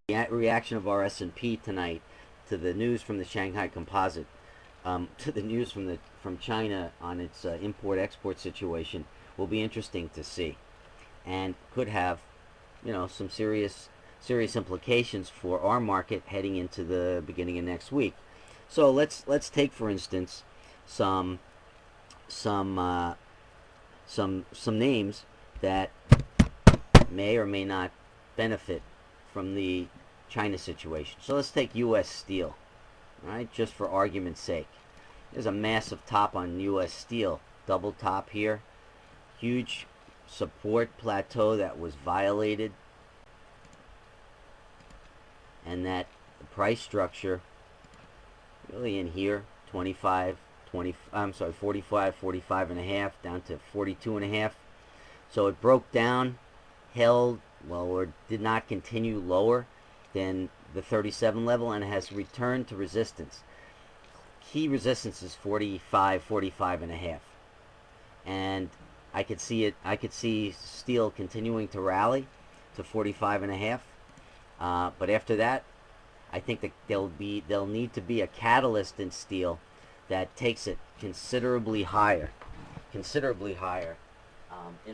reaction of our S&P tonight to the news from the Shanghai Composite, to the news from China on its import-export situation will be interesting to see, and could have, some serious implications for our market heading into the beginning of next week. So let's take, for instance, some some names that may or may not benefit from the China situation. So let's take U.S. Steel, right? Just for argument's sake, there's a massive top on U.S. Steel, double top here, huge support plateau that was violated, and that the price structure really in here, 45 and a half down to 42 and a half. So it broke down, held, or did not continue lower than the 37 level, and has returned to resistance. Key resistance is 45 and a half. And I could see steel continuing to rally to 45 and a half. But after that, I think that there'll need to be a catalyst in steel that takes it considerably higher, in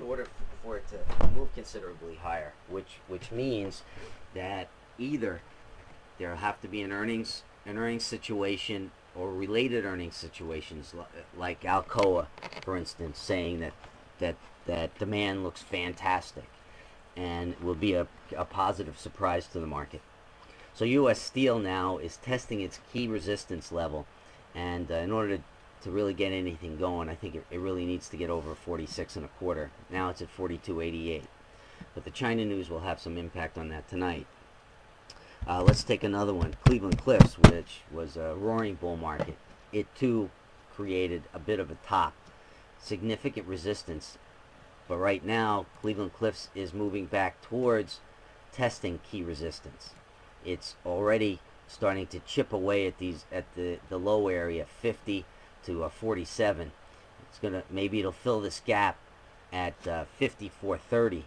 order for it to move considerably higher, which means that either there'll have to be an earnings situation or related earnings situations, like Alcoa, for instance, saying that demand looks fantastic and will be a positive surprise to the market. So U.S. Steel now is testing its key resistance level, and in order to really get anything going, I think it really needs to get over 46 and a quarter. Now it's at 42.88, but the China news will have some impact on that tonight. Let's take another one, Cleveland Cliffs, which was a roaring bull market. It too created a bit of a top, significant resistance, but right now Cleveland Cliffs is moving back towards testing key resistance. It's already starting to chip away at the low area, 50 to 47. Maybe it'll fill this gap at 54.30.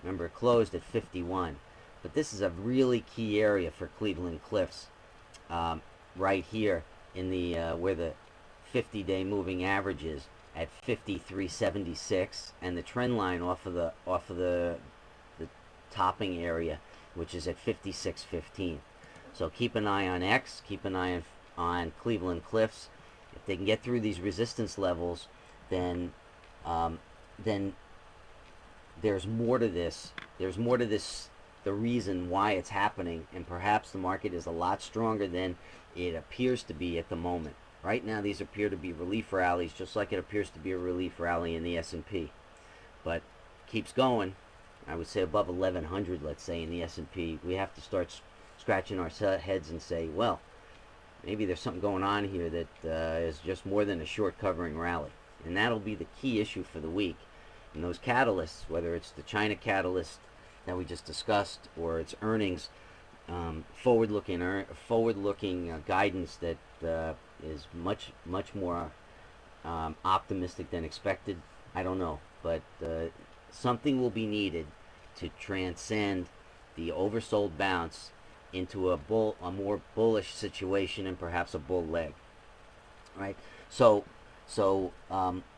Remember, it closed at 51. But this is a really key area for Cleveland Cliffs, right here in the where the 50-day moving average is at 53.76, and the trend line off of the topping area, which is at 56.15. So keep an eye on X, keep an eye on Cleveland Cliffs. If they can get through these resistance levels, then there's more to this. The reason why it's happening, and perhaps the market is a lot stronger than it appears to be at the moment. Right now, these appear to be relief rallies, just like it appears to be a relief rally in the S&P. But keeps going. I would say above 1100, let's say, in the S&P. We have to start scratching our heads and say, well, maybe there's something going on here that is just more than a short covering rally. And that'll be the key issue for the week. And those catalysts, whether it's the China catalyst that we just discussed, or its earnings, forward-looking guidance that is much more optimistic than expected. I don't know, but something will be needed to transcend the oversold bounce into a more bullish situation, and perhaps a bull leg. Right? So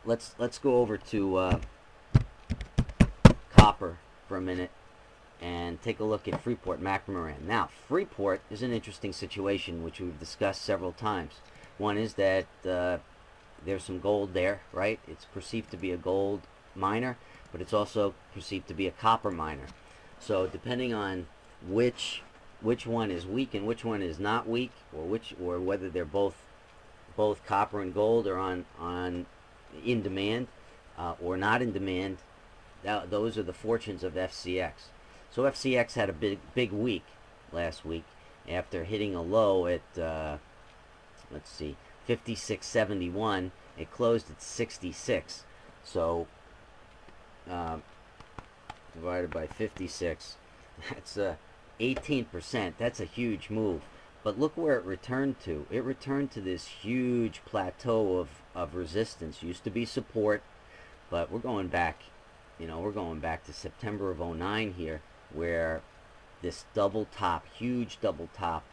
let's go over to copper for a minute and take a look at Freeport-McMoRan. Now, Freeport is an interesting situation, which we've discussed several times. One is that there's some gold there, right? It's perceived to be a gold miner, but it's also perceived to be a copper miner. So depending on which one is weak and which one is not weak, or whether they're both copper and gold are on in demand or not in demand, those are the fortunes of FCX. So FCX had a big week last week after hitting a low at 56.71. It closed at 66. So divided by 56, that's 18%. That's a huge move. But look where it returned to. It returned to this huge plateau of resistance. Used to be support, but we're going back to September of 09 here, where this double top, huge double top,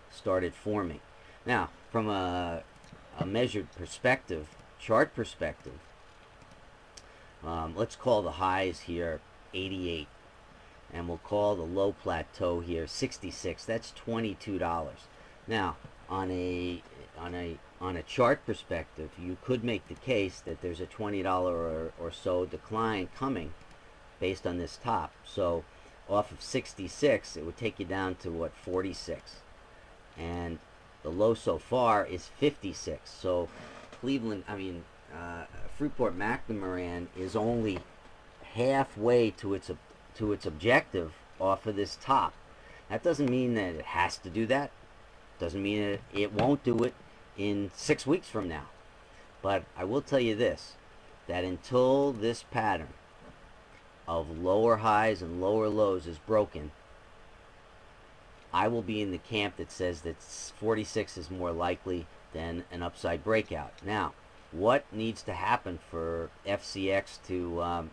started forming. Now, from a measured perspective, chart perspective, let's call the highs here 88, and we'll call the low plateau here 66. That's $22. Now, on a chart perspective, you could make the case that there's a $20 or so decline coming based on this top. So off of 66, it would take you down to what, 46, and the low so far is 56. So Freeport McMoRan is only halfway to its objective off of this top. That doesn't mean that it has to do that. Doesn't mean it won't do it in 6 weeks from now. But I will tell you this, that until this pattern of lower highs and lower lows is broken, I will be in the camp that says that 46 is more likely than an upside breakout. Now, what needs to happen for FCX to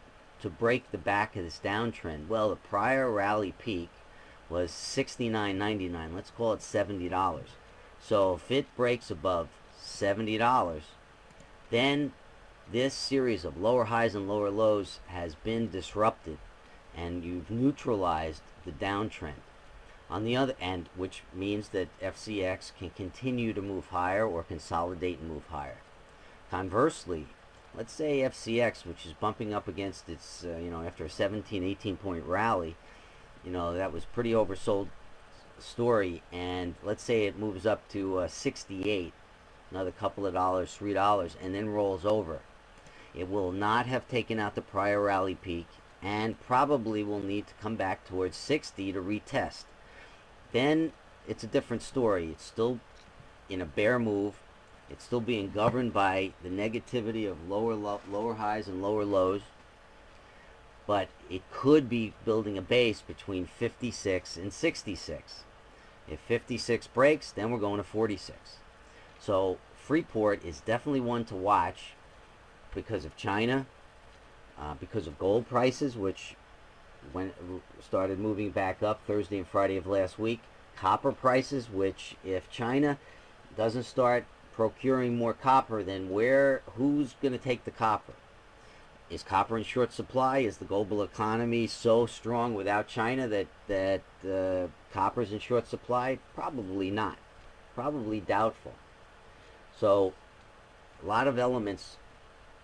break the back of this downtrend? Well, the prior rally peak was $69.99. Let's call it $70. So if it breaks above $70, then this series of lower highs and lower lows has been disrupted, and you've neutralized the downtrend. On the other end, which means that FCX can continue to move higher or consolidate and move higher. Conversely, let's say FCX, which is bumping up against its, after a 17, 18 point rally, that was pretty oversold story, and let's say it moves up to 68, another couple of dollars, $3, and then rolls over. It will not have taken out the prior rally peak, and probably will need to come back towards 60 to retest. Then it's a different story. It's still in a bear move. It's still being governed by the negativity of lower highs and lower lows, but it could be building a base between 56 and 66. If 56 breaks, then we're going to 46. So Freeport is definitely one to watch because of China, because of gold prices, which started moving back up Thursday and Friday of last week. Copper prices, which if China doesn't start procuring more copper, then who's going to take the copper? Is copper in short supply? Is the global economy so strong without China that copper's in short supply? Probably not. Probably doubtful. So a lot of elements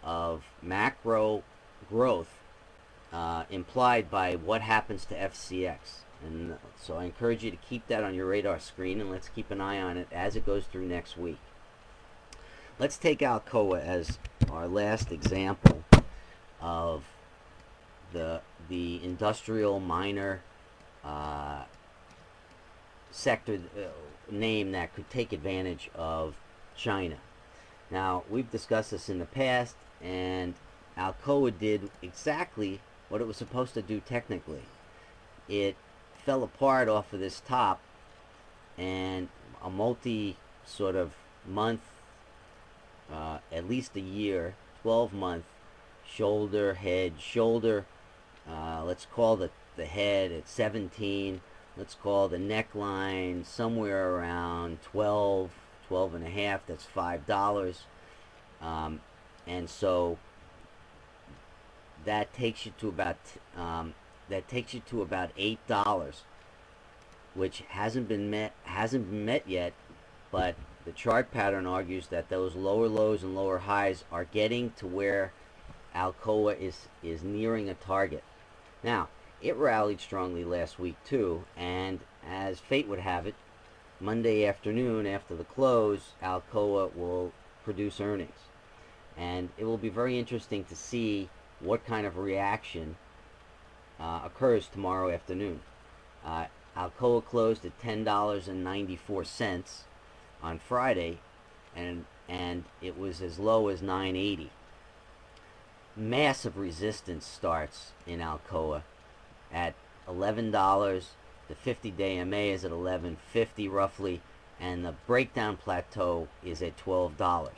of macro growth implied by what happens to FCX. And so I encourage you to keep that on your radar screen, and let's keep an eye on it as it goes through next week. Let's take Alcoa as our last example of the industrial miner sector name that could take advantage of China. Now, we've discussed this in the past, and Alcoa did exactly what it was supposed to do technically. It fell apart off of this top, and a multi sort of month, at least a year, 12-month shoulder, head, shoulder, let's call the head at 17, let's call the neckline somewhere around 12 and a half, that's $5, and so that takes you to about $8, which hasn't been met yet, but the chart pattern argues that those lower lows and lower highs are getting to where Alcoa is nearing a target. Now, it rallied strongly last week too, and as fate would have it, Monday afternoon after the close, Alcoa will produce earnings, and it will be very interesting to see what kind of reaction occurs tomorrow afternoon. Alcoa closed at $10.94 on Friday, and it was as low as $9.80. Massive resistance starts in Alcoa at $11. The 50-day MA is at $11.50 roughly, and the breakdown plateau is at $12.